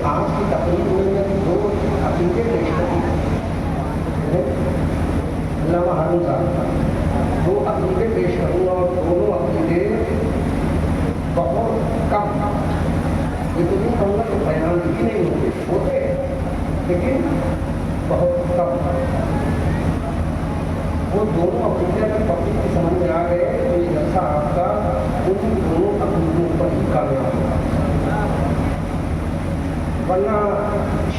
آج کی تقریب میں نے دو عقیدے پیش کر علامہ ہارون صاحب دو عقیدے پیش کروں گا، اور دونوں عقیدے بہت کم، یہ تو نہیں کہوں گا کہ بیان بھی نہیں ہوتے لیکن بہت کم، وہ دونوں عقیدے اگر پبلک کی سمجھ میں آ گئے تو یہ جلسہ آپ کا ان دونوں عقیدوں پر ہی کامیاب ہوگا، ورنہ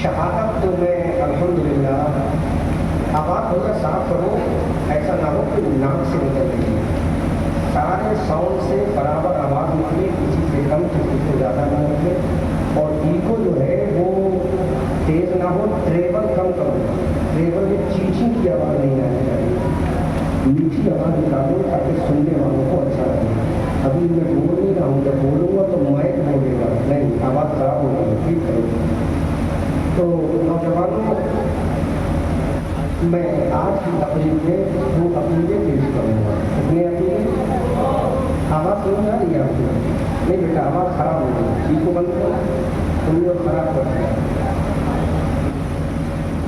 شہادت تو میں الحمدللہ آواز تھوڑا صاف کرو، ایسا نہ ہو کہ ناک سے نکل رہی ہے، سارے ساؤنڈ سے برابر آواز نکلی، کسی سے کم کسی سے زیادہ نہ نکلے، اور ایکو جو ہے وہ تیز نہ ہو، ٹریبل کم کرو، ٹریبل میں چیچی کی آواز نہیں آنی چاہیے، میٹھی آواز نکالو تاکہ سننے والوں کو اچھا لگے۔ ابھی میں بول نہیں رہا ہوں، جب بولوں گا تو مائک بولے گا، نہیں آواز خراب ہوگی، ٹھیک کرو۔ تو نوجوانوں، میں آج کی تقریب میں وہ عقیدے پیش کروں گا، اپنے عقیدے آواز سمجھ آ رہی ہے آپ کو؟ نہیں بیٹا آواز خراب ہو گئی، ٹھیک کو بند کرو، تم لوگ خراب کر دیا۔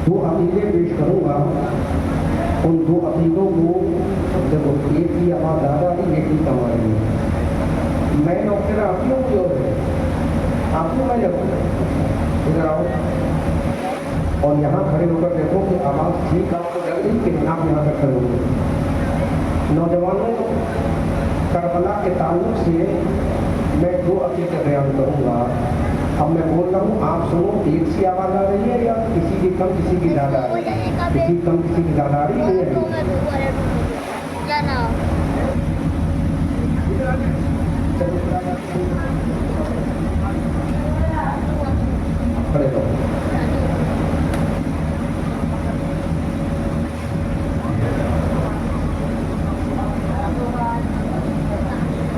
وہ عقیدے پیش کروں گا، ان دو عقیدوں کو دیکھو، ایک کی آواز زیادہ آ رہی ہے، ایک کی کم آ رہی ہے، میں ڈاکٹر آپ ہی ہوں جو ہے آپ کو میں جب ادھر آؤ اور یہاں کھڑے ہو کر دیکھو کہ آواز ٹھیک آپ کو لگ رہی کہ آپ یہاں پر کھڑے ہو گئے۔ نوجوانوں، کربلا کے تعلق سے میں دو عقیدے بیان کروں گا، اب میں بول رہا ہوں آپ سنو، ایک سی آواز آ رہی ہے یا کسی کی کم کسی کی زیادہ آ رہی ہے؟ کسی کی کم کسی کی زیادہ آ رہی ہے؟ کھڑے رہو۔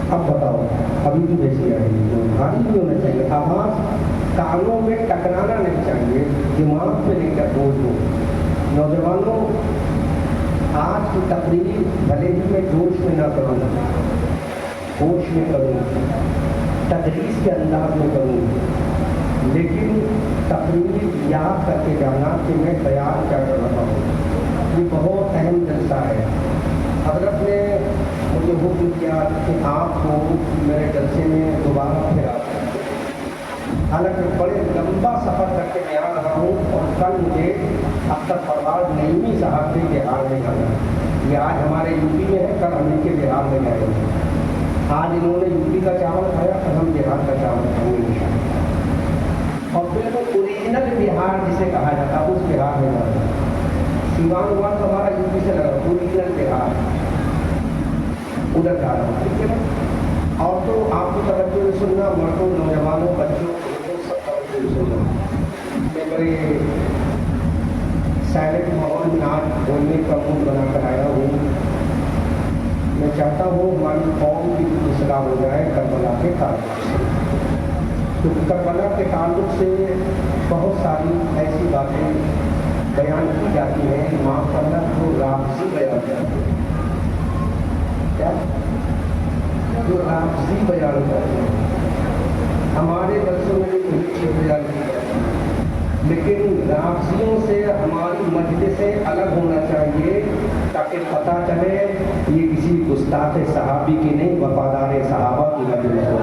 اب بتاؤ، ابھی بھی ویسی آ رہی ہے، بھاری نہیں ہونا چاہیے، آواز کانوں میں ٹکرانا نہیں چاہیے، دماغ پہ لے کر بول دو۔ نوجوانوں، آج کی تقریر بھلے ہی میں جوش میں نہ کروں، ہوش میں کروں، تدریس کے انداز میں کروں، لیکن تقریر یاد کر کے جانا کہ میں بیان کیا کر رہا ہوں، یہ بہت اہم جلسہ ہے۔ حضرت نے مجھے حکم کیا کہ آپ کو میرے جلسے میں دوبارہ پھر آتا ہے، حالانکہ بڑے لمبا سفر کر کے میں آ رہا ہوں، اور کل مجھے اختر پرواز نعیمی صاحب کے بہار میں جانا ہے، یہ آج ہمارے یو پی میں ہے، کل ہم ان کے بہار میں جائیں گے، آج انہوں نے یو پی کا چاول کھایا، کل ہم بہار کا چاول کھائیں گے، اور بالکل اوریجنل بہار جسے کہا جاتا ہے اس بہار میں جانا ہے، سیوان ہوا تو ہمارا یو پی سے لگا، اوریجنل بہار ادھر جا رہا ہوں، ٹھیک ہے نا؟ اور تو آپ کو توجہ سے سننا، مردوں، نوجوانوں، بچوں، سب توجہ سے سننا، میں بڑے سائلنٹ ماحول میں آج بولنے کا موڈ بنا کر آیا ہوں۔ میں چاہتا ہوں ہماری قوم کی اصلاح ہو جائے کربلا کے تعلق سے، کیونکہ کربلا کے تعلق سے بہت ساری ایسی باتیں بیان کی جاتی ہیں، معاف کرنا جو رافضی بیان کرتے ہیں، کیا جو رافضی بیان کرتے ہیں، ہمارے جلسوں میں بھی کوئی چیز بیان کی جاتی ہے، لیکن رافضیوں سے ہماری مجلس سے الگ ہونا چاہیے، تاکہ پتہ چلے یہ کسی گستاخ صحابی کی نہیں، وفادار صحابہ کی مجلس ہو۔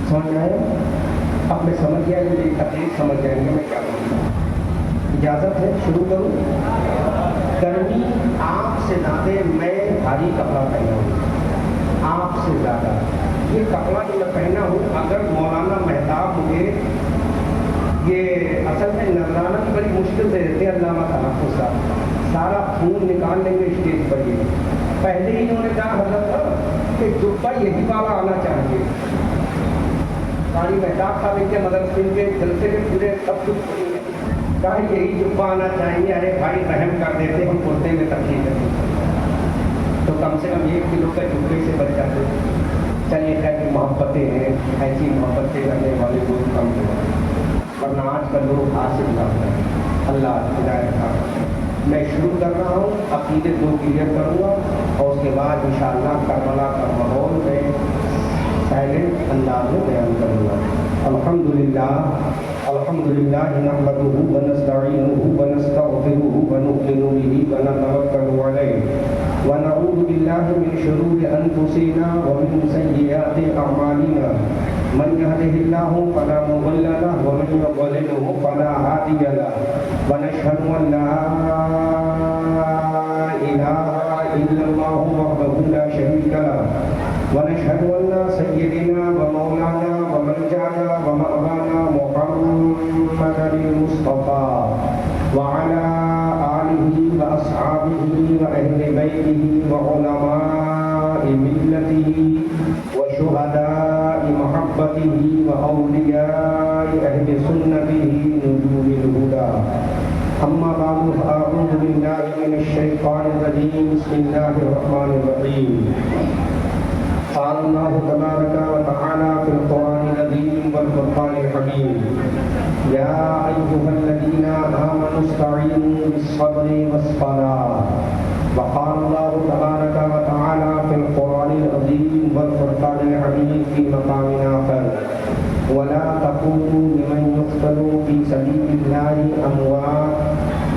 سمجھ آئے؟ اب میں سمجھ گیا، یہ میری تقریر سمجھ جائیں گے میں کیا کروں گا۔ اجازت ہے شروع کروں؟ گرمی آپ سے زیادہ میں بھاری کپڑا پہنا ہوں، آپ سے زیادہ یہ کپڑا جو میں پہنا ہوں، اگر مولانا مہتاب مجھے یہ اصل میں نذرانہ کی بڑی مشکل سے دیتے ہیں، علامہ تحفظ صاحب سارا خون نکال لیں گے اسٹیج پر، یہ پہلے ہی انہوں نے کہا حضرت کہ جبہ یہی والا آنا چاہیے، قاری مہتاب صاحب ان کے مدرسے کے جلسے کے پورے سب کچھ کہا یہی جبہ آنا چاہیے، ارے بھائی رحم کر دیتے ہم کرتے میں تکلیف کرتے تو کم سے کم 1 کلو کا جبے سے بچ جاتے۔ چلیے کہ محبتیں ہیں، ایسی محبتیں کرنے والے لوگ کم ہو، ورنہ آج کل لوگ حاصل نہ کریں، اللہ ہدایت کا۔ میں شروع کر رہا ہوں، عقیدے 2 کلیئر کروں گا، اور اس کے بعد انشاءاللہ کربلا کا ماحول میں سائلنٹ انداز میں بیان کروں گا۔ الحمدللہ نحمده ونستعینه ونستغفره ونؤمن به ونتوکل علیہ ونعوذ باللہ من شرور انفسنا ومن سیئات اعمالنا من يهده الله فلا مضل له ومن يضلل فلا هادي له ونشهد ان لا اله الا الله وحده لا شريك له ونشهد ان سيدنا ومولانا وملجانا ومأوانا محمدا المصطفى وعلى آله وأصحابه وأهل بيته وعلماء ملته وشهداء محبته وأولياء أهل سنته نجوم الهدى أما بعد فأعوذ بالله من الشيطان الرجيم بسم الله الرحمن الرحيم قال الله تبارك وتعالى في القرآن العظيم والفرقان الحكيم يا أيها الذين آمنوا استعينوا بالصبر والصلاة وقال الله تبارك وتعالى في القرآن العظيم والفرقان الحكيم في مقام آخر ولا تكونوا لمن يقتل في سبيل الله أموات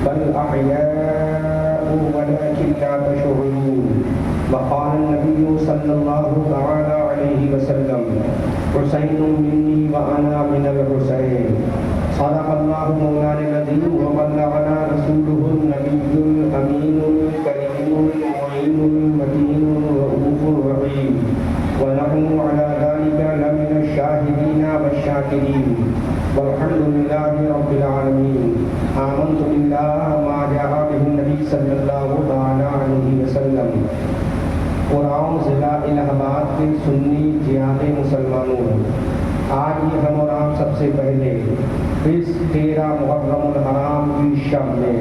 بل أحياء ولكن لا تشعرون وقال النبي صلى الله تعالى عليه وسلم حسين مني وأنا من الحسين صدق الله مولانا العظيم وبلغنا رسوله النبي الأمين الكريم المعين المتين الرؤوف الرحيم ونحن على ذلك لمن الشاهدين والشاكرين والحمد لله رب العالمين آمنت بالله ما جاء به النبي صلى الله تعالى عليه وسلم قرآن ضلع الہ آباد کے سنی جہاد مسلمانوں، آج یہ ہم اور آپ سب سے پہلے اس 13 محرم الحرام کی شب میں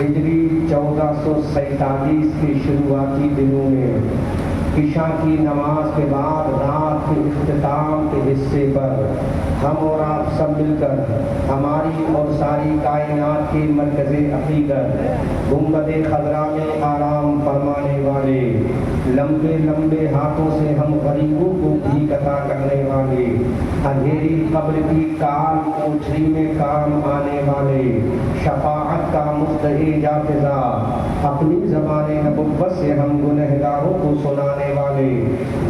ہجری 1447 کے شروعاتی دنوں میں عشاء کی نماز کے بعد رات کے اختتام کے حصے پر ہم اور آپ سب مل کر ہماری اور ساری کائنات کے مرکز حقیقت گنبد خضرا میں آرام فرمانے والے، لمبے لمبے ہاتھوں سے ہم غریبوں کو بھی عطا کرنے والے، اندھیری قبر کی کال کوٹری میں کام آنے والے، شفاعت کا مستحق جافزا، اپنی زبان نبوت سے ہم گنہگاروں کو سنانے والے،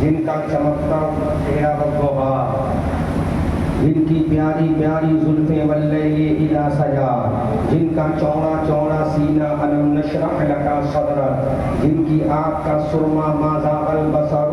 جن کا چمکتا چہرہ بضحا، جن کی پیاری پیاری زلفیں واللیل اذا سجا، جن کا چوڑا چوڑا سینہ الم نشرح لک صدرک، جن کی آنکھ کا سرما ما زاغ البصر